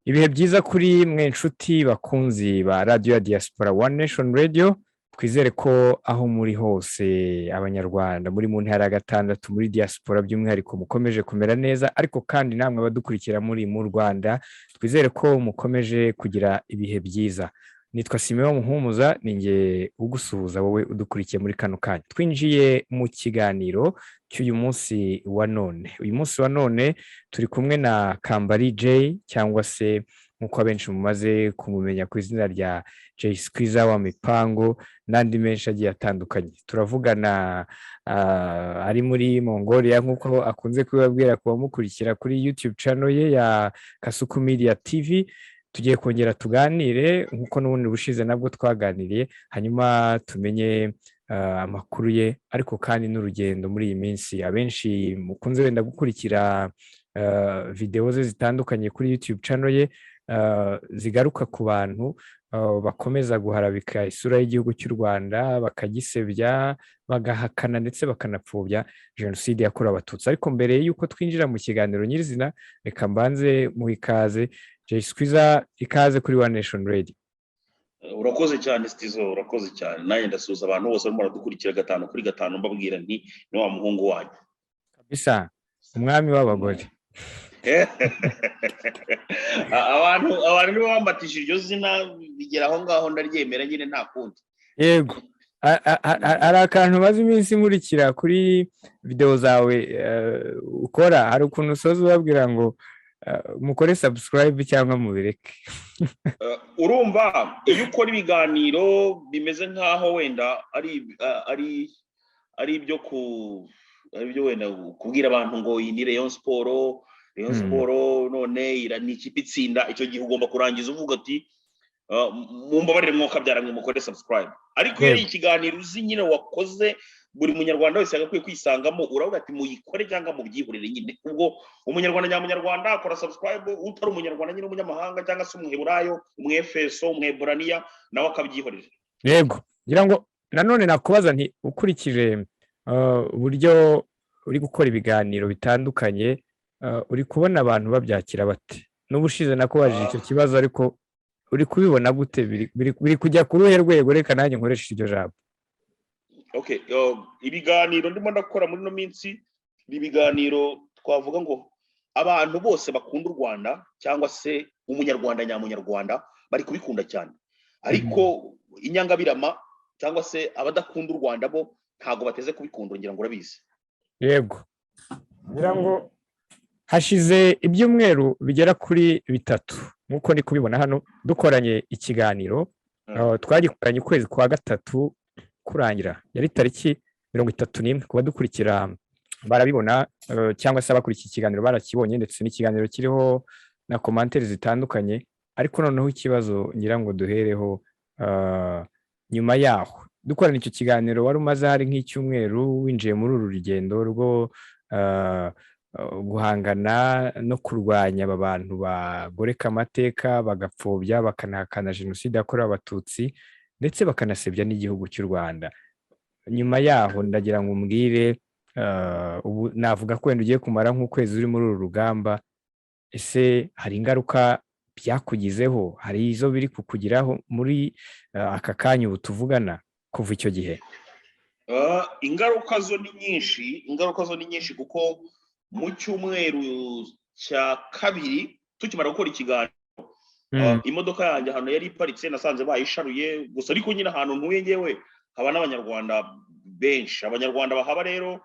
Ibihe byiza kuri mwe nshuti bakunzi ba Radio ya Diaspora One Nation Radio, twizere ko aho muri hose abanyarwanda muri mu ntara ya gatandatu muri diaspora by'umwihariko mukomeje kumera neza, ariko kandi namwe abadukurikira muri mu Rwanda twizere ko mukomeje kugira ibihe byiza. Nitwa Simeon Muhumuza, ninjye ugusuhuza wowe udukurikiye muri kano kanya. Twinjiye mu kiganiro cy'uyu munsi wa none. Uyu munsi wa none turi kumwe na Kambari J, cyangwa se nkuko abenshi mumaze kumumenya ku izina rya J Squeezer wa Mipango n'andi menshi agiye atandukanye. Turavugana ari muri Mongolia nkuko akunze kubabwira ku bamukurikira kuri YouTube channel ye ya Kasuku Media TV. Tugiye kongera tuganire nkuko n'ubundi bushize nabwo twaganiriye, hanyuma tumenye amakuru ye, ariko kandi n'urugendo muri iyi minsi. Abenshi mukunze wenda gukurikira video ze zitandukanye kuri YouTube channel ye, zigaruka ku bantu bakomeza guharabika isura y'igihugu cy'u Rwanda, bakagisebya, bagahakana ndetse bakanapfobya jenoside yakorewe Abatutsi. Ariko mbere y'uko twinjira mu kiganiro nyirizina, reka mbanze mu ikaze J Squeezer, ikaze kuri One Nation Radio. Urakoze cyane Stizo, urakoze cyane. Nanjye ndasuhuza abantu bose barimo baradukurikira 5 kuri 5, mbabwira nti ni wa muhungu wanyu kabisa, umwami w'abagore. abantu nibo bambatishije iryo zina, bigera aho ngaho ndaryemera nyine nta kundi. Yego, ari akantu maze iminsi nkurikira kuri video zawe ukora, hari ukuntu usoza ubabwira ngo mukore subscribe cyangwa mubireke. Urumva iyo ukora ibiganiro bimeze nkaho wenda ari ibyo wenda kubwira abantu ngo iyi ni Rayon Sport none ni ikipe itsinda, icyo gihe ugomba kurangiza uvuga ati mumbabarire mwuka byaramwe mukore subscribe. Ariko iyo ikiganiro uzi nyine wakoze buri munyarwanda wese agakwiye kwisangamo, uravuga ati muyikore cyangwa mubyihurire nyine. Ubwo umunyarwanda nyamunyarwanda akora subscribe, utari umunyarwanda nyine umunyamahanga cyangwa se umweburayo, umwefeso, umweburaniya nawe akabyihorera. Yego, ngira ngo nanone nakubaza nti ukurikije uburyo uri gukora ibiganiro bitandukanye, uri kubona abantu babyakira bate? N'ubushize nakubajije icyo kibazo, ariko uri kubibona gute? Biri kujya ku ruhe rwego? Reka nanjye nkoresha iryo jambo. Okay, ibiganiro ndimo ndakora muri no minsi, ibiganiro twavuga ngo abantu bose bakunda u Rwanda cyangwa se umunyarwanda nyamunyarwanda bari kubikunda cyane, ariko inyangabirama cyangwa se abadakunda u Rwanda bo ntago bateze kubikunda, ngira ngo urabizi. Yego, ngira ngo hashize ibyumweru bigera kuri 3 nkuko ndi kubibona hano dukoranye ikiganiro. Twagikoranye ukwezi kwa 3 kurangira, yari tariki 31. Kuba dukurikira barabibona, cyangwa se abakurikiye ikiganiro barakibonye, ndetse n'ikiganiro kiriho na commentaires zitandukanye. Ariko noneho ikibazo ngira ngo duhereho nyuma yaho dukorana icyo kiganiro, wari umaze hari nk'icyumweru winjiye muri uru rugendo rwo guhangana no kurwanya aba bantu bagoreka amateka, bagapfobya, bakanahakana jenoside yakorewe Abatutsi, ndetse bakanasebya n'igihugu cy'u Rwanda. Nyuma yaho ndagira ngo umbwire, ubu navuga ko wenda ugiye kumara nk'ukwezi uri muri uru rugamba, ese hari ingaruka byakugizeho? Hari izo biri kukugiraho muri aka kanya ubu tuvugana kuva icyo gihe? Ingaruka zo ni nyinshi, kuko mu cyumweru cya kabiri tukimara gukora ikiganiro, imodoka yanjye hano yari iparitse, nasanze bayisharuye gusa. Ariko nyine ahantu ntuye ngewe haba n'abanyarwanda benshi. Abanyarwanda bahaba rero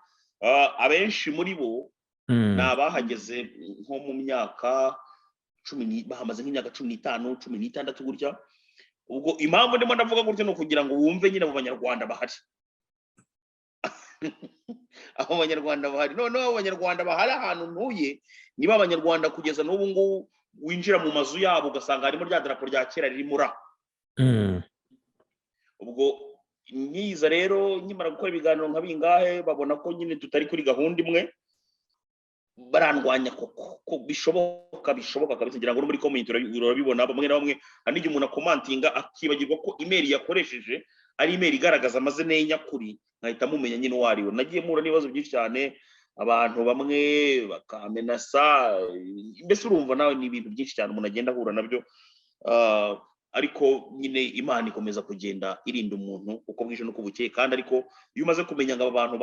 abenshi muri bo nabahageze nko mu myaka 10, bahamaze nk'imyaka 15 16 gutya. Ubwo impamvu ndimo ndavuga gutya no kugira ngo wumve nyine abo banyarwanda bahari. Aho abanyarwanda bahari, none abo banyarwanda bahari ahantu ntuye niba abanyarwanda kugeza n'ubu ngubu winjira mu mazu yabo ugasanga harimo rya darapo rya kera riri mura. Ubwo nyiza rero nyimara gukora ibiganiro nka bingahe, babona ko nyine tutari kuri gahunda imwe, barandwanya ko bishoboka kabisa. Ngira ngo muri comment urabibona bamwe na bamwe, hanije umuntu akomantinga akibagirwa ko email yakoresheje ari email igaragaza amazina ye nyakuri, nkahita mumenya nyine wariwe. Nagiye mura n'ibibazo byinshi cyane, abantu bamwe bakamenasa, mbese urumva nawe ni ibintu byinshi cyane umuntu agenda ahura nabyo, ariko nyine Imana ikomeza kugenda irinda umuntu uko bwije n'uko bukeye, kandi ariko iyo umaze kumenya ngo aba bantu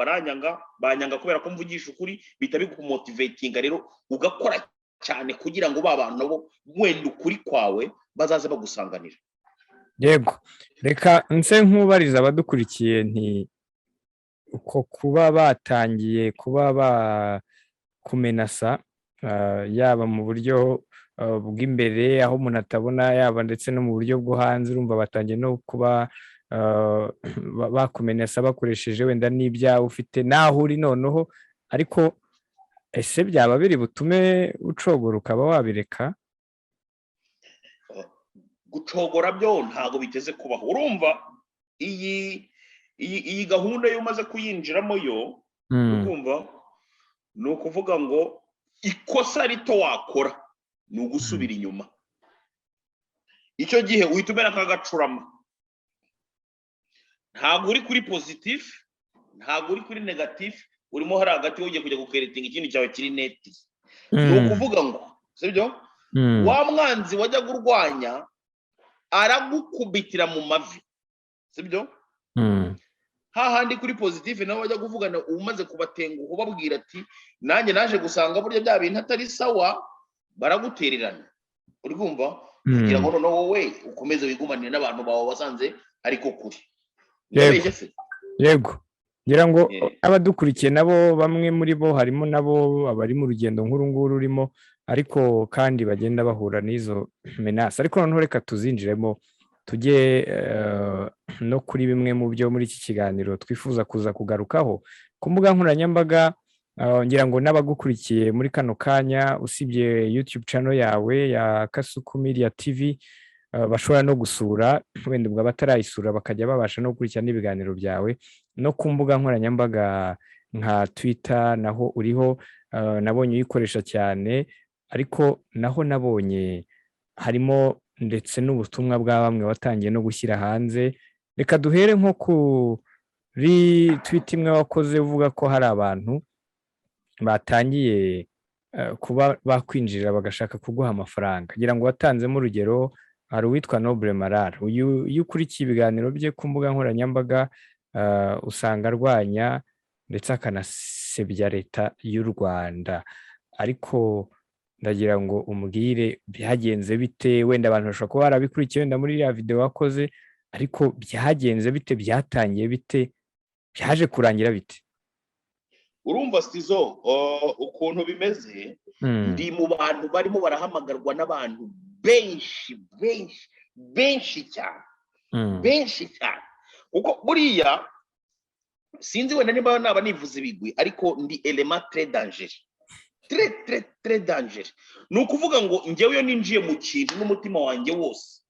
banyanga kubera ko mvugisha ukuri, bihita bikumotivatinga rero ugakora cyane kugira ngo ba bantu nabo wenda ukuri kwawe bazaze bagusanganira. Yego, reka nse nk'ubariza abadukurikiye nti uko kuba batangiye kuba bakumenasa, yaba mu buryo bw'imbere aho umuntu atabona, yaba ndetse no mu buryo bwo hanze, urumva batangiye no kuba bakumenasa bakoresheje wenda n'ibyawe ufite naho uri noneho, ariko ese byaba biri butume ucogora ukaba wabireka? Gucogora byo ntago biteze kubaho. Urumva iyi gahunda yo umaze kuyinjiramo yo, urumva ni ukuvuga ngo ikosa rito wakora ni ugusubira inyuma. Icyo gihe uhita umera nk'agacurama, ntabwo uri kuri positif, ntabwo uri kuri negatif, urimo hari hagati ugiye kujya gukeretinga ikindi cyawe kiri neti. Ni ukuvuga ngo sibyo, wa mwanzi wajya gurwanya aragukubitira mu mavi, sibyo? Hahandi kuri positive nawe wajya kuvugana umaze kubatenguha ubabwira ati nanjye naje gusanga burya bya bintu atari sawa, baragutererana. Uri kumva? Kugira ngo noneho wowe ukomeze wigumanire n'abantu bawe wasanze ariko kuri. Yego, ngira ngo abadukurikiye nabo bamwe muri bo harimo nabo abari mu rugendo nkuru nguru urimo, ariko kandi bagenda bahura n'izo menace. Ariko noneho reka tuzinjiremo tujye no kuri bimwe mu byo muri iki kiganiro twifuza kuza kugarukaho ku mbuga nkoranyambaga. Ngira ngo n'abagukurikiye muri kano kanya, usibye YouTube channel yawe ya Kasuku Media TV, bashobora no gusura, wenda ubwo batarayisura bakajya babasha no gukurikirana ibiganiro byawe no ku mbuga nkoranyambaga nka Twitter, naho uriho. Nabonye uyikoresha cyane, ariko naho nabonye harimo ndetse n'ubutumwa bwa bamwe watangiye no gushyira hanze. Reka duhere nko kuri tweet imwe wakoze uvuga ko hari abantu batangiye kuba bakwinjirira bagashaka kuguha amafaranga. Ngira ngo watanzemo urugero, hari uwitwa NOBLE MARARA. Iyo ukurikiye ibiganiro bye ku mbuga nkoranyambaga, usanga arwanya ndetse akanasebya leta y'u Rwanda. Ariko ndagira ngo umbwire byagenze bite, wenda abantu bashobora kuba barabikurikiye wenda muri ya video wakoze, ariko byagenze bite, byatangiye bite, byaje kurangira bite? Urumva Stizo, ukuntu bimeze, ndi mu bantu barimo barahamagarwa n'abantu benshi cyane, kuko buriya sinzi wenda niba naba nivuze ibigwi, ariko ndi element très dangereux, très dangereux. Ni ukuvuga ngo njyewe iyo ninjiye mu kintu n'umutima wanjye wose,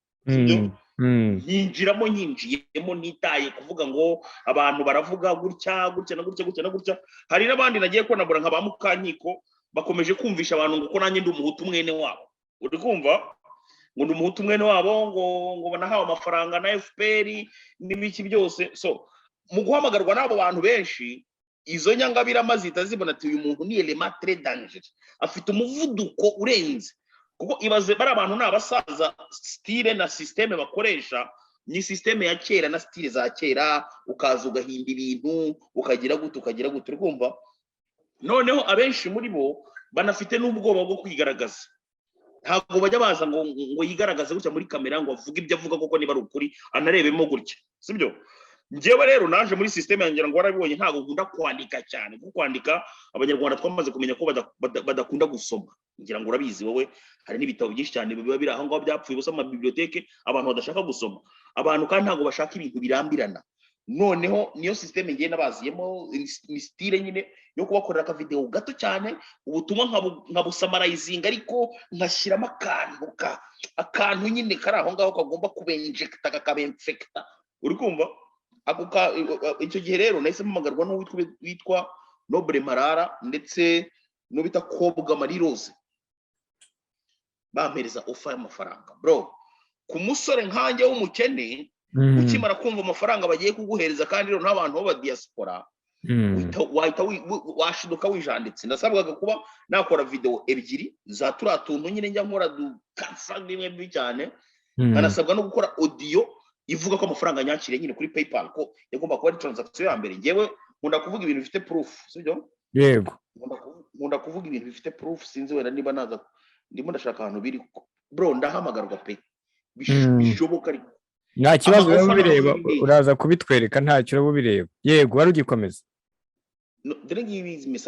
yinjiramo nyinjiyemo nitaye kuvuga ngo abantu baravuga gutya na gutya. Hari n'abandi nagiye konabura nka ba Mukanyiko bakomeje kumvisha abantu ngo ko nanjye ndi umuhutu mwene wabo. Uri kumva ngo ndi umuhutu mwene wabo, ngo banahawe amafaranga na FPR n'ibiki byose. So mu guhamagarwa n'abo bantu benshi, izo nyangabira mazita zibona ati uyu muntu ni element très dangereux, afite umuvuduko urenze. Kuko ibaze bari abantu n'abasaza, style na systeme bakoresha ni systeme ya kera na style za kera, ukaza ugahimba ibintu ukagira gute. Uri kumva? Noneho abenshi muri bo banafite n'ubwoba bwo kwigaragaza. Ntabwo bajya baza ngo yigaragaze gutya muri kamera ngo avuge ibyo avuga koko niba ari ukuri anarebemo gutya, sibyo? Njyewe rero naje muri systeme yanjye ngo warabibonye, ntago nkunda kwandika cyane, kuko kwandika abanyarwanda twamaze kumenya ko badakunda gusoma. Ngira ngo urabizi wowe, hari n'ibitabo byinshi cyane biba biri aho ngaho byapfuye gusa mu biblioteke, abantu badashaka gusoma. Abantu kandi ntago bashaka ibintu birambirana. Noneho niyo systeme ngiye nabaziyemo, ni style nyine yo kubakorera aka video gato cyane, ubutumwa nkabusamarizinga, ariko nkashyiramo akantu nyine kari aho ngaho kagomba kubenjecta kakabemfecta. Uri kumva? Icyo gihe rero nahise mpamagarwa n'uwitwa NOBLE MARARA ndetse n'ubita Kobwa Marie Rose, bampereza offer y'amafaranga. Bro, ku musore nkanjye w'umukene, ukimara kumva amafaranga bagiye kuguhereza, kandi rero n'abantu b'aba diaspora wahita washiduka wijanditse. Ndasabwaga kuba nakora video ebyiri za turiya tuntu nyine njya nkora dukasa bimwe bibi cyane, nkanasabwa no gukora audio ivuga ko amafaranga nyakiriye nyine kuri PayPal ko yagomba kuba ari transaction ya mbere. Ngewe nkunda kuvuga ibintu bifite proof, sibyo? Yego. Nkunda kuvuga ibintu bifite proof, sinzi wenda niba naza ndimo ndashaka ahantu biri. Bro, ndahamagarwa pe. Bishoboka ariko nta kibazo rero bireba, uraza kubitwereka ntacyo rero bireba. Yego, wari ugikomeza. Dore ngibi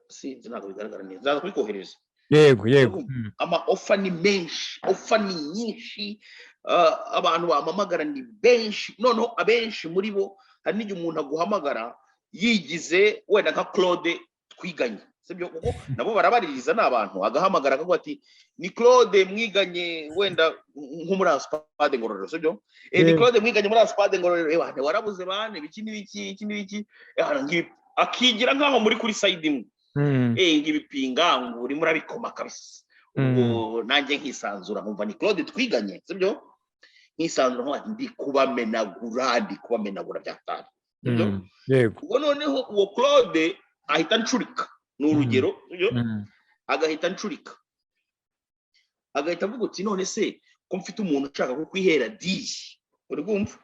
sinzi ntabwo bigaragara neza. Zaza kubikohereza. Yego. Ama offer ni menshi, offer ni nyinshi, abantu bamamagara ni benshi. Noneho abenshi muri bo hari n'igihe umuntu aguhamagara yigize wenda nka Claude twiganye, sibyo? Kuko nabo barabaririza n'abantu, agahamagara akavuga ati ni Claude mwiganye wenda nko muri Aspade Ngororero, sibyo? Ni Claude mwiganye muri Aspade Ngororero, warabuze bane biki n'ibiki akigira nkaho muri kuri side imwe. Ngibipinga ngo uri murabikoma kabisa. Ubwo nanjye nkisanzura nkumva ni Claude twiganye, sibyo? Nkisanzura nko ndi kubamenagura byatari. Yego. Ubwo noneho uwo Claude ahita ncurika, n'urugero, sibyo? Agahita ncurika. Agahita avuga uti none se ko mfite umuntu ushaka kukwihera diji, uri kumva?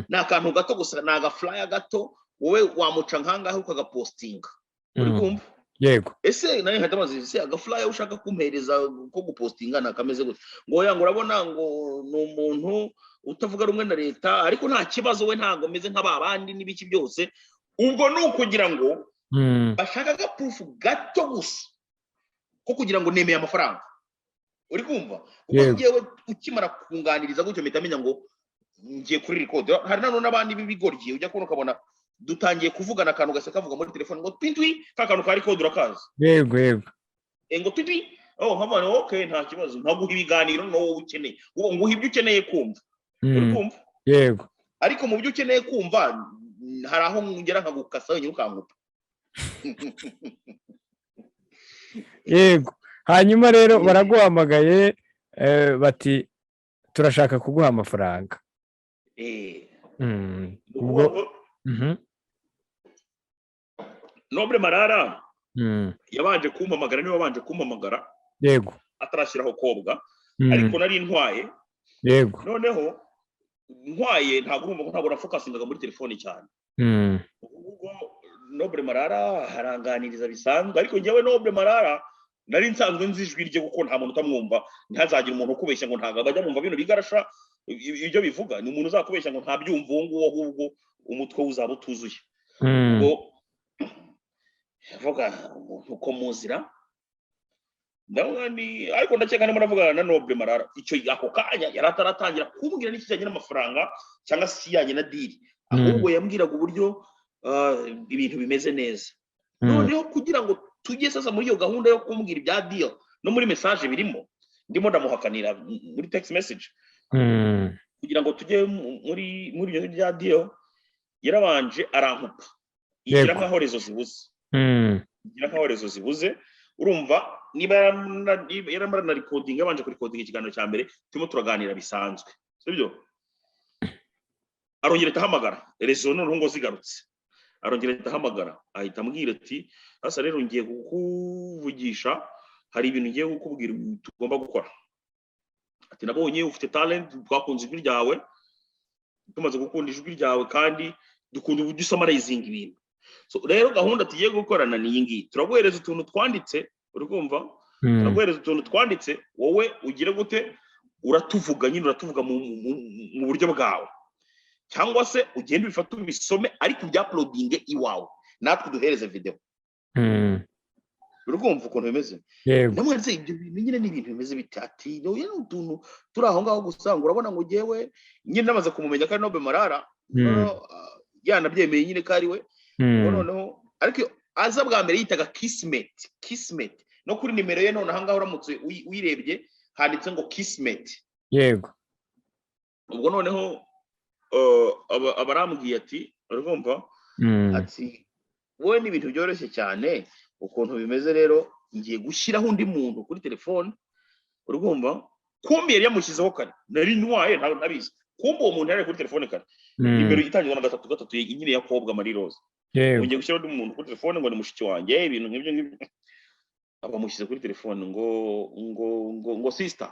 Na kantu gato gusa, naga flyer gato, wowe wamuca nkangahe ukagapostinga, uri kumva? Yego. Ese naye nkatamaze se aga flyer ushaka kumpereza ko gupostinga nakameze gute? Ngo yanga urabona ngo n'umuntu utavuga rumwe na leta, ariko nta kibazo we ntago meze nk'ababandi n'ibiki byose. Ubwo nukugira ngo bashaka proof gato gusa ko kugira ngo nemeye amafaranga, uri kumva? Ubwo ngewe ukimara kunganiriza gutyo metamenya ngo ngiye kuri record. Hari nano n'abandi bibigoryi ujya kubona ukabona dutangiye kuvugana akantu gase kavuga muri telefone ngo twintwi kakantu ka record urakaza. Yego. Ngo twintwi nkabana okay nta kibazo, ntaguha ibiganiro no wowe ukeneye, nguha ibyo ukeneye kumva, uri kumva? Yego. Ariko mu byo ukeneye kumva hari aho ngera nkagukasa wenyine ukankupa. Yego. Hanyuma rero baraguhamagaye bati turashaka kuguha amafaranga. Ubwo Noble Marara yabanje kumpamagara, niwe wabanje kumpamagara. Yego. Atarashyiraho kobwa, ariko nari ntwaye. Yego. Noneho ntwaye ntabwo urumva ko ntabwo nafokasingaga muri telefone cyane. Ubwo Noble Marara haranganiriza bisanzwe, ariko njyewe Noble Marara nari nsanzwe nzijwi rye kuko nta muntu utamwumva. Ntazagira umuntu ukubeshya ngo ntago bajya mumva bino bigarasha ibyo bivuga. Ni umuntu uzakubeshya ngo nta byumva nguwo, ahubwo umutwe uzaba utuzuye. Ubwo yavuga umuntu uko muzira ndabona ariko ndakeka nimwe navugana na Noble Marara icyo ako kanya yarataratangira kumbwira n'ikijyanye n'amafaranga cyangwa se kijyanye na deal, ahubwo yambwiraga uburyo ibintu bimeze neza. Noneho kugira ngo tujye sasa muri iyo gahunda yo kumbwira ibya deal no muri message birimo, ndimo ndamuhakanira muri text message kugira ngo tujye muri iyo bya deal. Yarabanje arankupa igira nkaho rezo zibuze, igira nkaho rezo zibuze. Urumva niba yaramara na recording, yabanje kuri recording ikiganiro cya mbere turimo turaganira bisanzwe, sibyo? Arongera atahamagara rezo noneho ngo zigarutse, arongera atahamagara ahita ambwira ati asa rero ngiye kukuvugisha, hari ibintu ngiye kukubwira tugomba gukora. Ati nabonye ufite talent, twakunze ijwi ryawe, tumaze gukunda ijwi ryawe kandi dukunda uburyo usummarizinga ibintu. So rero gahunda tugiye gukorana ni iyi ngiyi, turaguhereza utuntu twanditse, uri kumva? Turaguhereza utuntu twanditse, wowe ugire gute uratuvuga nyine, uratuvuga mu buryo bwawe, cyangwa se ugende ubifate ubisome ariko ubyuploadinge iwawe, natwe duhereze video. Uri kumva ukuntu bimeze? Namwanze ibyo bintu nyine ni ibintu bimeze bitati, noye n'utuntu turi aho ngaho gusanga. Urabona ngo jewe nyine namaze kumumenya kandi Noble Marara yanabyemeye nyine kari we. Noneho ariko aza bwa mbere yitaga Kismet no kuri nimero ye, none ahangaho uramutse wirebye handitse ngo Kismet. Yego. Ubwo noneho abarambwiye ati urumva ati wowe ni ibintu byoroshye cyane ukuntu bimeze, rero ngiye gushyiraho undi muntu kuri telefone, urumva? Kumbi yari yamushyizeho kare, nari ntwaye ntabizi. Kumbi uwo muntu yari kuri telefone kare, nimero itangirwa na 33 nyine ya kobwa Marie Rose. yego ngiye gushyira undi muntu kuri telefone ngo ni mushiki wanjye ibintu nk'ibyo ngibyo abamushyize kuri telefone ngo sister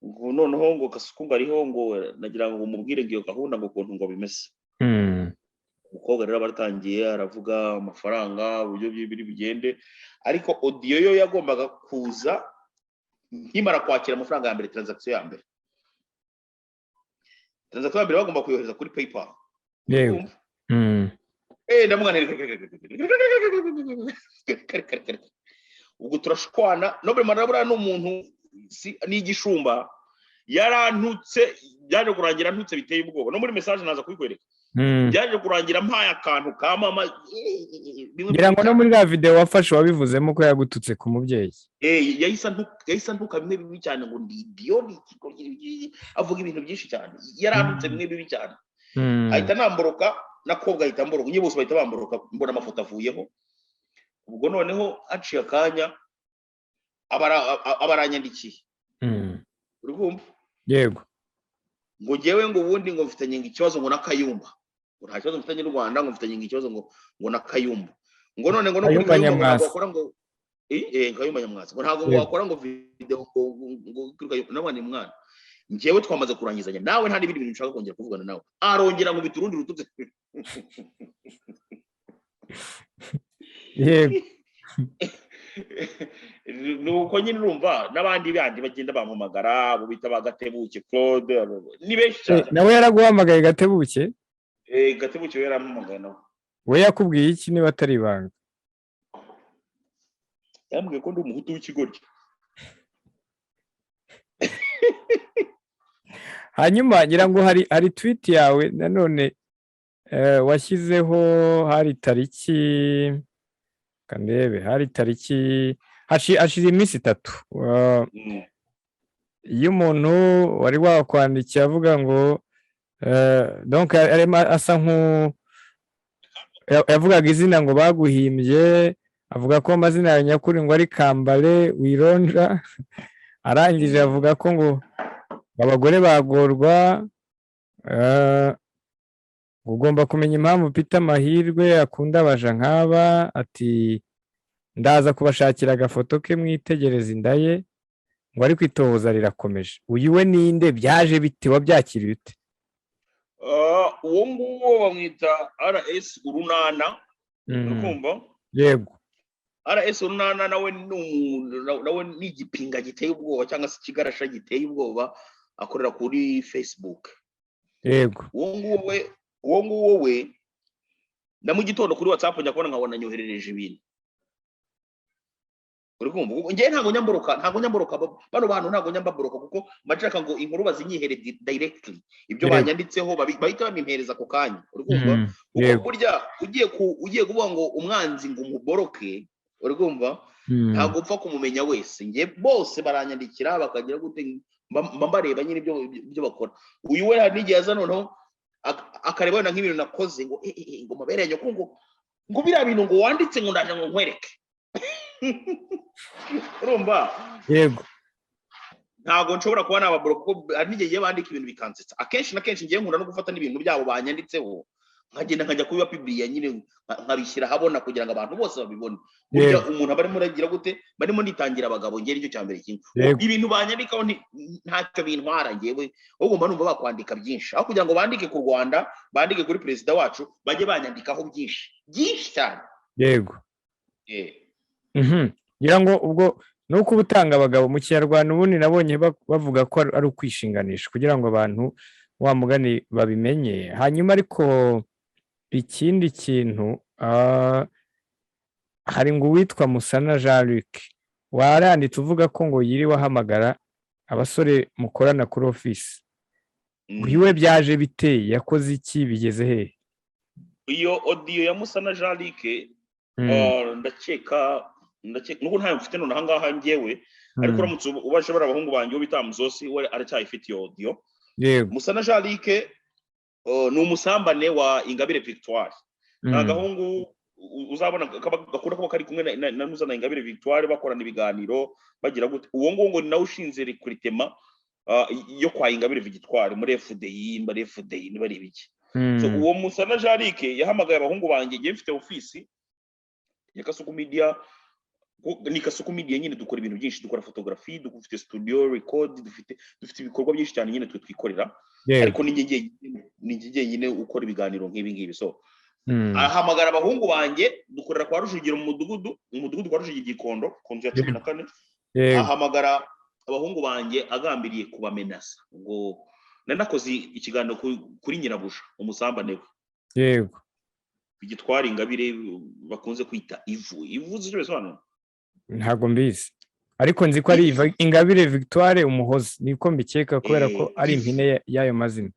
ngo noneho ngo Kasuku ngo ariho ngo nagira ngo mumubwire ngo iyo gahunda ngo ukuntu ngo bimeze umukobwa rero baratangiye aravuga amafaranga uburyo biri bigende ariko audio yo yagombaga kuza nkimara kwakira amafaranga ya mbere transaction ya mbere bagomba kuyohereza kuri PayPal yego ndamwana ubwo turashwana Noble Mararabura n'umuntu n'igishumba yarantutse byaje kurangira ntutse biteye ubwoba no muri message naza kubikwereka byaje kurangira mpaye akantu ka mama ngira ngo no muri la video wafashe wabivuzemo ko yagututse ku mubyeyi yahise ntuka bimwe bibi cyane ngo ndi idiot avuga ibintu byinshi cyane yarantutse bimwe bibi cyane ahita namboroka nakobwa ahita mboroka nyine bose bahita bamboroka mbona amafoto avuyeho ubwo noneho aciye akanya abaranyandikiye uri kumva yego ngo jewe ngo ubundi ngo mfitanye ikibazo ngo nakayumba ngo nta kibazo mfitanye n'u Rwanda ngo mfitanye ikibazo ngo nakayumba ngo none ngo no kuri kayumba bakora ngo kayumba nyamwasa ngo ntago wakora ngo video ngo kuri kayumba nabandi mwana njyewe twamaze kurangizanya nawe nta n'ibindi bintu nshaka kongera kuvugana nawe arongera ngo biturundi rututse yego nuko nyine urumva n'abandi bandi bagenda bampamagara abo bita bagatebuke Claude ni benshi cyane nawe yaraguhamagaye gatebuke gatebuke yarampamagaye nawe we yakubwiye iki niba atari ibanga yambwiye ko ndi umuhutu w'ikigoryi hanyuma ngira ngo hari tweet yawe nanone washyizeho hari tariki kandebe hari tariki hashize iminsi 3 iyo umuntu wari wakwandikiye avuga ngo donc asa nku yavugaga izina ngo baguhimbye avuga ko amazina ya nyakuri ngo ari Kambale Wironja arangije avuga ko ngo abagore bagorwa ugomba kumenya impamvu Peter Mahirwe akunda abaja nk'aba ati ndaza kubashakira agafoto ke mwitegereza indaye ngo ari kwitohoza rirakomeje uyu we ninde byaje bite wabyakira bite uwo nguwo bamwita RS Urunana ukumva yego RS Urunana nawe ni igipinga giteye ubwoba cyangwa se ikigarasha giteye ubwoba akorera kuri Facebook yego uwo nguwo we na mu gitondo kuri WhatsApp njya kubona nkabona nyoherereje ibintu uri kumva ngiye ntago nyamboroka bano bantu ntago nyamboroka kuko mashaka ngo inkuru bazinyihere directly ibyo banyanditseho bahita bamimpereza ku kanya uri kumva uko burya ugiye kuvuga ngo umwanzi ngo umuboroke uri kumva ntago upfa kumumenya wese ngiye bose baranyandikira bakagira gute mbareba nyine ibyo bakora uyu we hari n'igihe aza noneho akareba nk'ibintu nakoze ngo mabere yanyo ngo biriya bintu ngo wanditse ngo ndaje ngo nkwereke urumva yego ntago nshobora kuba nababura kuko hari n'igihe bandika ibintu bikansetsa akenshi na kenshi ngiye nkunda no gufata n'ibintu byabo banyanditseho nkagenda nkajya kubiba publiya nyine nkabishyira habona kugira ngo abantu bose babibone burya umuntu aba arimo aragira gute barimo nitangira abagabo ngera icyo cyambere kimwe ibintu banyandikaho ntacyo bintwara ngewe ugomba numva bakwandika byinshi aho kugira ngo bandike ku Rwanda bandike kuri perezida wacu bajye banyandikaho byinshi cyane yego ngira ngo ubwo nuko ubutanga abagabo mu Kinyarwanda ubundi nabonye bavuga ko ari ukwishinganisha kugira ngo abantu wa mugani babimenye hanyuma ariko ikindi kintu hari ngo witwa Musana Jean-Luc waranditse uvuga ko ngo yiriwe ahamagara abasore mukorana kuri office uyiwe byaje bite yakoze iki bigeze he iyo audio ya Musana Jean-Luc ndakeka nuko ntayo mfite none ahangaha ngewe ariko uramutse ubashobora abahungu banjye bita Muzosi we aracyayifite iyo audio Musana Jean-Luc ni umusambane wa Ingabire Victoire agahungu uzabona gakunda kuba kari kumwe na Nuzana Ingabire Victoire bakorana ibiganiro bagira gute uwo ngo ni nawe ushinze recruitment yo kwa Ingabire Victoire muri FDI bari ibiki so uwo Musana Jarike yahamagaye abahungu banjye ngiye mfite office ya Kasuku Media. Ni Kasuku Media nyine dukora ibintu byinshi, dukora photography, dufite studio record, dufite ibikorwa byinshi cyane nyine twikorera, ariko ni njye nyine ukora ibiganiro nk'ibi ngibi. So ahamagara abahungu banjye dukorera kwa Rujugiro mu mudugudu kwa Rujugiro Gikondo ku nzu ya 14. Ahamagara abahungu banjye agambiriye kubamenasa ngo nanakoze ikiganiro kuri Nyirabuja umusambane we. Yego. Igitwara Ingabire bakunze kwita ivu z'icyo bisobanura ntago mbizi, ariko nzi ko ari Ingabire Victoire Umuhoza, niko mbikeka kubera ko ari impine y'ayo mazina.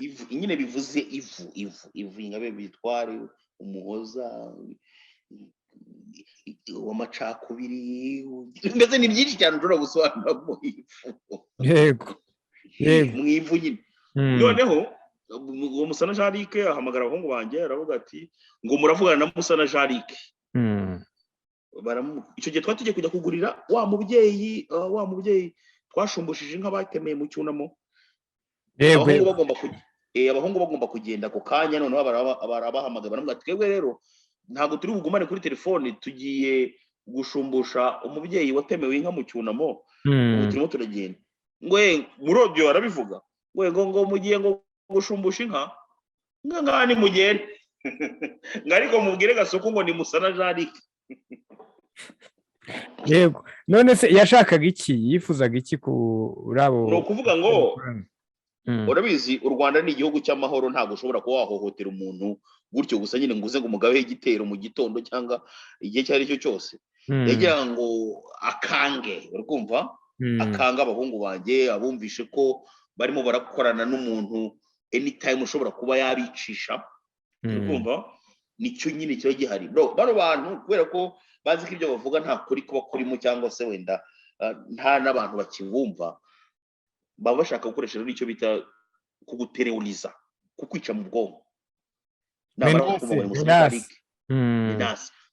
Ivu nyine bivuze ivu Ingabire Victoire Umuhoza w'amacakubiri, mbese ni byinshi cyane ushobora gusobanura mu ivu. Yego mu ivu nyine. Noneho uwo Musana Jarike ahamagara abahungu banjye aravuga ati ngo muravugana na Musana Jarike. Icyo gihe twari tugiye kujya kugurira wa mubyeyi twashumbushije inka batemeye mu cyunamo. Abahungu bagomba kugenda ako kanya, noneho barabahamagara baravuga ati twebwe rero ntabwo turi bugumane kuri telefone, tugiye gushumbusha umubyeyi watemewe inka mu cyunamo, ubu turimo turagenda. Muri audio arabivuga ngo mugiye ngo gushumbusha inka ngani mugende ariko mubwire Kasuku ngo ni Musana Jarike. Yego, none se yashakaga iki, yifuzaga iki kuri abo? No kuvuga ngo urabizi u Rwanda ni igihugu cy'amahoro, ntabwo ushobora kuba wahohotera umuntu gutyo gusa nyine nguze ngo umugabe igitero mu gitondo cyangwa igihe cyari cyo cyose. Yagira ngo akange, urikumva, akanga abahungu banjye abumvishe ko barimo barakorana n'umuntu anytime ushobora kuba yabicisha, urikumva. Nicyo nyine cyo gihari bano bantu, kubera ko bazi ko ibyo bavuga nta kuri kuba kurimo, cyangwa se wenda nta n'abantu bakibumva, baba bashaka gukoresha icyo bita kuguteruriza, kukwica mu bwonko. Namara kuvuga ngo Musana Jarike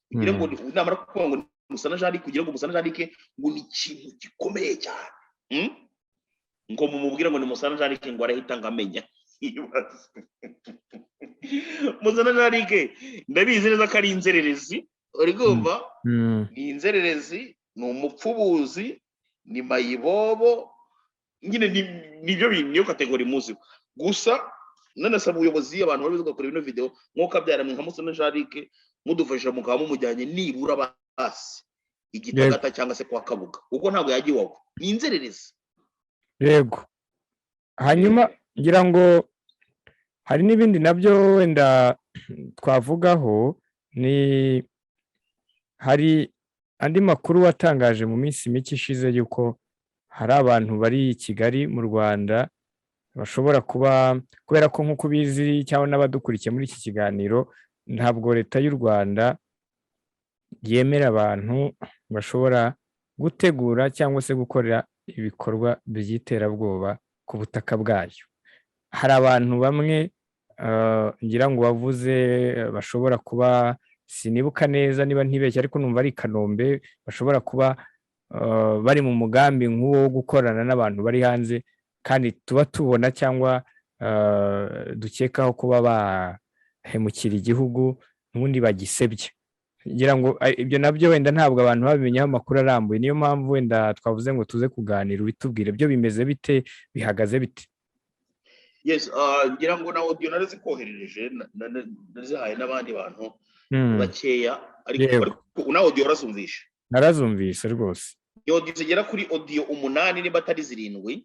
kugira ngo namara kuvuga ngo Musana Jarike, kugira ngo Musana Jarike ngo ni ikintu gikomeye cyane, ngo mumubwira ngo ni Musana Jarike ngo arahita ngamenya. Musana Jarike ndabizi neza ko ari inzererezi, uri kumva, ni inzererezi, ni umupfubuzi, ni mayibobo nyine, nibyo bintu, niyo kategori muzi. Gusa nanasaba ubuyobozi, abantu bari gukora ino video nk'uko abyara nka Musana Jarike, mudufasha mukaba mumujyanye nibura basi igitagata cyangwa se kwa Kabuga, kuko ntabwo yagiye wawe, ni inzererezi. Yego, hanyuma ngira ngo hari n'ibindi nabyo wenda twavugaho. Ni hari andi makuru watangaje mu minsi mike ishize yuko hari abantu bari i Kigali mu Rwanda bashobora kuba, kubera ko nk'uko ubizi cyangwa n'abadukurikiye muri iki kiganiro, ntabwo leta y'u Rwanda yemera abantu bashobora gutegura cyangwa se gukorera ibikorwa by'iterabwoba ku butaka bwayo. Hari abantu bamwe ngira ngo bavuze bashobora kuba, sinibuka neza niba ntibeshye, ariko numva ari Kanombe, bashobora kuba bari mu mugambi nk'uwo wo gukorana n'abantu bari hanze, kandi tuba tubona cyangwa dukekaho kuba bahemukira igihugu n'ubundi bagisebye. Ngira ngo ibyo nabyo wenda ntabwo abantu babimenyaho amakuru arambuye, niyo mpamvu wenda twavuze ngo tuze kuganira, ubitubwire byo bimeze bite, bihagaze bite. Yes, ngira ngo na audio narazikoherereje, nazihaye n'abandi bantu bakeya, ariko una audio warazumvishe? Narazumvise rwose. Audio zigera kuri audio 8 niba atari 7,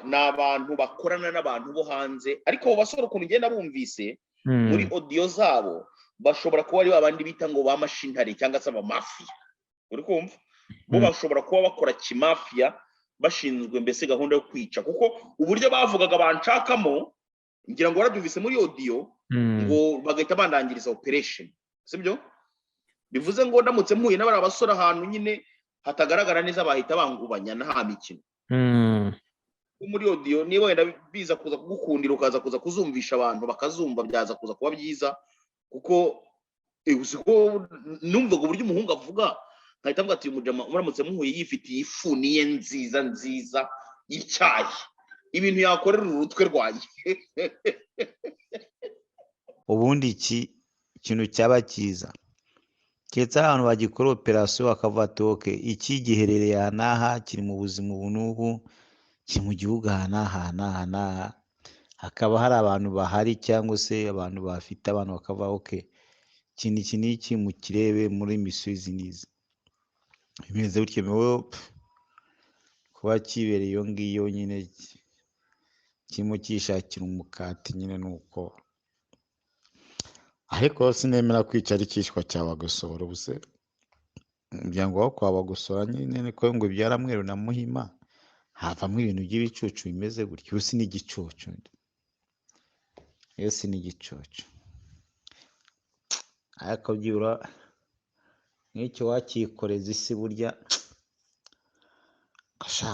n'abantu bakorana n'abantu bo hanze, ariko basora ukuntu ngenda bumvise muri audio zabo, bashobora kuba ari babandi bita ngo ba mashintare cyangwa se aba mafia, uri kumva, bo bashobora kuba bakora kimafia, bashinzwe mbese gahunda yo kwica, kuko uburyo bavugaga banshakamo, ngira ngo warabyumvise muri audio, ngo bagahita bandangiriza operation, sibyo? Bivuze ngo ndamutse mpuye n'abari abasora ahantu nyine hatagaragara neza, bahita bangubanya nta mikino. Muri audio niba wenda biza kuza kugukundira, ukaza kuza kuzumvisha abantu bakazumva, byaza kuza kuba byiza, kuko uziko numvaga uburyo umuhungu avuga, nkahita mvuga ati umujama muramutse muhuye yifitiye ifu niye nziza y'icyayi, ibintu yakorera urutwe rwanjye. ubundi ikintu cyaba cyiza keretse abantu bagikora operasiyo bakavuga ati oke iki giherereye aha n'aha kiri mu buzima ubu n'ubu kiri mu gihugu aha n'aha hakaba hari abantu bahari cyangwa se abantu bafite abantu bakavuga oke iki n'iki mukirebe muri misiyo izi n'izi bimeze bityo mewe kuba kibereye iyo ngiyo nyine kirimo cyishakira umukati nyine nuko ariko sinemera kwica ari cyishwa cyabagosora ubuse umuryango wo kwabagosora nyine niko ngo byaramweru na Muhima havamo ibintu by'ibicucu bimeze gutyo usi n'igicucu yose n'igicucu ariko byura nk'icyo wakikoreza isi burya kasha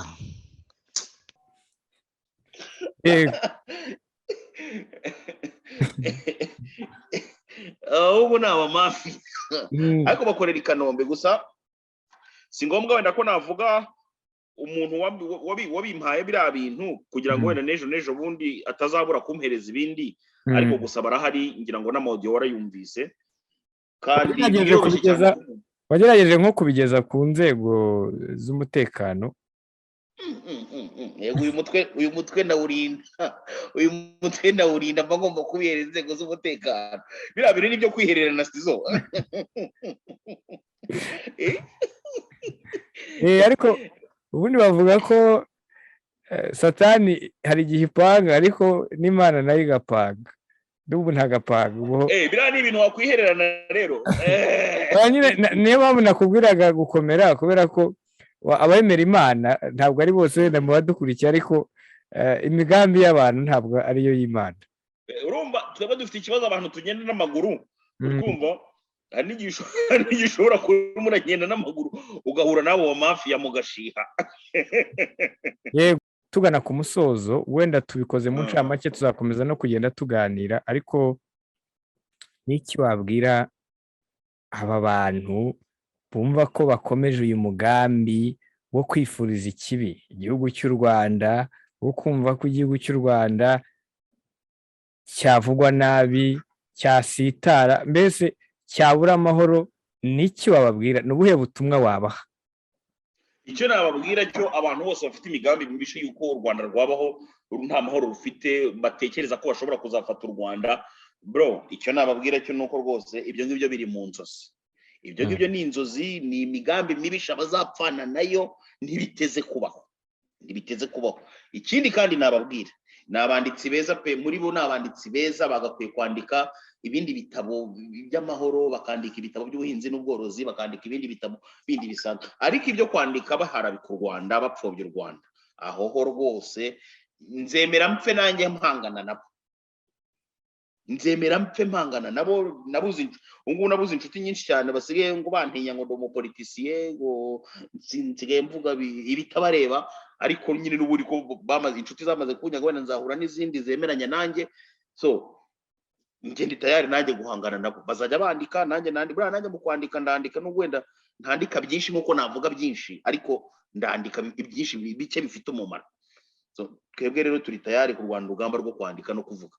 ubu ni abamafi ariko bakorera i Kanombe gusa si ngombwa wenda ko navuga umuntu wabimpaye biriya bintu kugira ngo wenda n'ejo bundi atazabura kumpereza ibindi ariko gusa barahari ngira ngo n'amaudio warayumvise kandi wagerageje nko kubigeza ku nzego z'umutekano. Yego uyu mutwe ndawurinda mba ngomba kubihera inzego z'umutekano biriya bintu nibyo kwihererana sizo. Ariko ubundi bavuga ko satani hari igihe ipanga ariko n'Imana nayo igapanga n'ubu ntagapanga. Biriya ni ibintu wakwihererana rero. Niyo mpamvu nakubwiraga gukomera kubera ko abemera Imana ntabwo ari bose wenda mu badukurikiye ariko imigambi y'abantu ntabwo ariyo y'Imana. Urumva twaba dufite ikibazo abantu tugenda n'amaguru urumva hari n'igihe ushobora kuba muragenda n'amaguru ugahura n'abo mafiya mugashiha. Yego tugana ku musozo wenda tubikoze mu ncamake tuzakomeza no kugenda tuganira ariko n'iki wabwira aba bantu bumva ko bakomeje uyu mugambi wo kwifuriza ikibi igihugu cy'u Rwanda wo kumva ko igihugu cy'u Rwanda cyavugwa nabi cyasitara mbese cyabura amahoro n'iki wababwira n'ubuhe butumwa wabaha? Icyo nababwira cyo abantu bose bafite imigambi mibishe yuko u Rwanda rwabaho nta mahoro rufite batekereza ko bashobora kuzafata u Rwanda bro icyo nababwira cyo nuko rwose ibyo ngibyo biri mu nzozi. Ibyo ngibyo ni inzozi ni imigambi mibisha bazapfana nayo ntibiteze kubaho. Ikindi kandi nababwira nabanditsi beza pe muri bo nabanditsi beza bagakwiye kwandika ibindi bitabo by'amahoro bakandika ibitabo by'ubuhinzi n'ubworozi bakandika ibindi bitabo bindi bisanzwe ariko ibyo kwandika baharabika u Rwanda bapfobya u Rwanda aho ho rwose nzemera mpfe nanjye mpangana nabo nabuze inshuti nyinshi cyane basigaye ngo bantinya ngo ndo umupolitisiye ngo nsigaye mvuga ibitabareba ariko nyine n'uburi ko bamaze inshuti zamaze kunyaga wenda nzahura n'izindi zemeranya nanjye so ngende tayari nanjye guhangana nabo bazajya bandika nanjye mu kwandika ndandika no wenda ntandika byinshi nkuko navuga byinshi ariko ndandika byinshi bike bifite umumaro so twebwe rero turi tayari kurwana urugamba rwo kwandika no kuvuga.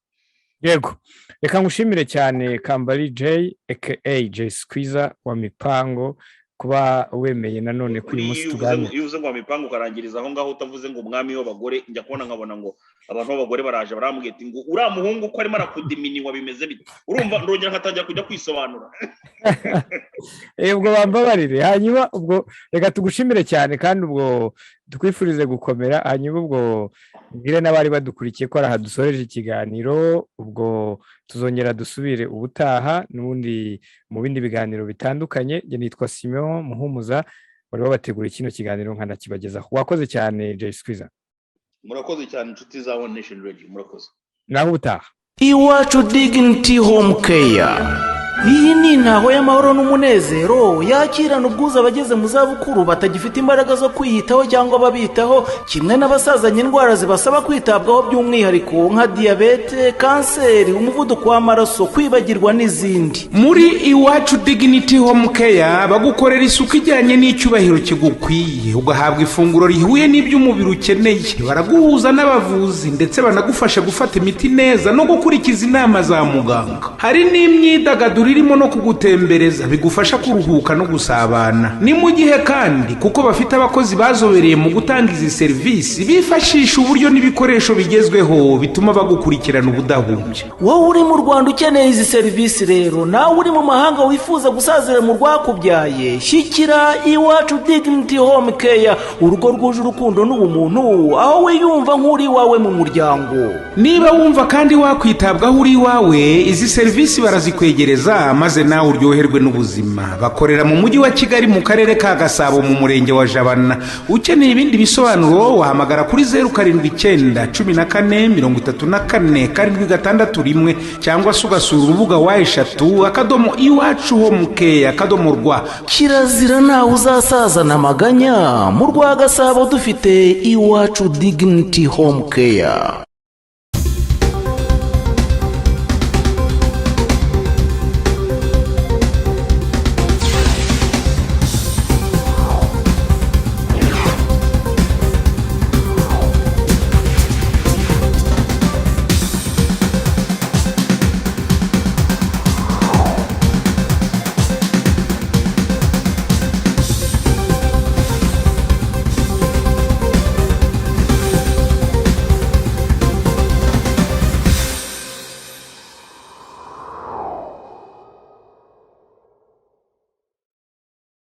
Yego reka ngushimire cyane Kambali J aka J Squeezer wa Mipango kuba wemeye nanone kuri munsi tuganira. Iyo uze ngo Mipango karangiriza aho ngaho utavuze ngo umwami w'abagore njya kubona nkabona ngo abantu b'abagore baraje baramubwira ngo uriya muhungu ko arimo arakudiminiwa bimeze bite urumva ndongera nkatangira kujya kwisobanura. Ubwo bambabarire hanyuma ubwo reka tugushimire cyane kandi ubwo tukwifurize gukomera hanyuma ubwo mbwire n'abari badukurikiye ko araha dusoreje ikiganiro ubwo tuzongera dusubire ubutaha n'ubundi mu bindi biganiro bitandukanye. Nge nitwa Simeon Muhumuza bari babategura kino kiganiro nkanakibagezaho. Wakoze cyane J Squeezer. Murakoze cyane inshuti za ONENATIONRADIO murakoze. Naho ubutaha. Iwacu Dignity Home Care iyi ni intaho y'amahoro n'umunezero yakirana ubwuzu abageze mu zabukuru batagifite imbaraga zo kwiyitaho cyangwa babitaho, kimwe n'abasazanye indwara zibasaba kwitabwaho by'umwihariko nka diyabete, kanseri, umuvuduko w'amaraso, kwibagirwa n'izindi. Muri Iwacu Dignity Home Care bagukorera isuku ijyanye n'icyubahiro kigukwiye, ugahabwa ifunguro rihuye n'iby'umubiri ukeneye, baraguhuza n'abavuzi ndetse banagufasha gufata imiti neza no gukurikiza inama za muganga. Hari n'imyidagaduro irimo no kugutembereza bigufasha kuruhuka no gusabana. Ni mu gihe kandi kuko bafite abakozi bazobereye mu gutanga izi serivisi, bifashisha uburyo n'ibikoresho bigezweho bituma bagukurikirana ubudahumbya. Wowe uri mu Rwanda ukeneye izi serivisi rero, nawe uri mu mahanga wifuza gusazira mu rwakubyaye, shyikira Iwacu Dignity Home Care, urugo rwuje urukundo n'ubumuntu, aho wiyumva nk'uri iwawe mu muryango. Niba wumva kandi wakwitabwaho uri iwawe, izi serivisi barazikwegereza maze nawe uryoherwe n'ubuzima. Bakorera mu mujyi wa Kigali mu karere ka Gasabo mu murenge wa Jabana. Ukeneye ibindi bisobanuro wahamagara kuri 079 14 34 761 cyangwa se ugasura urubuga wa eshatu /iwacu home care /rwa. Kirazira nawe uzasazana amaganya, mu rwa Gasabo dufite Iwacu Dignity Home Care.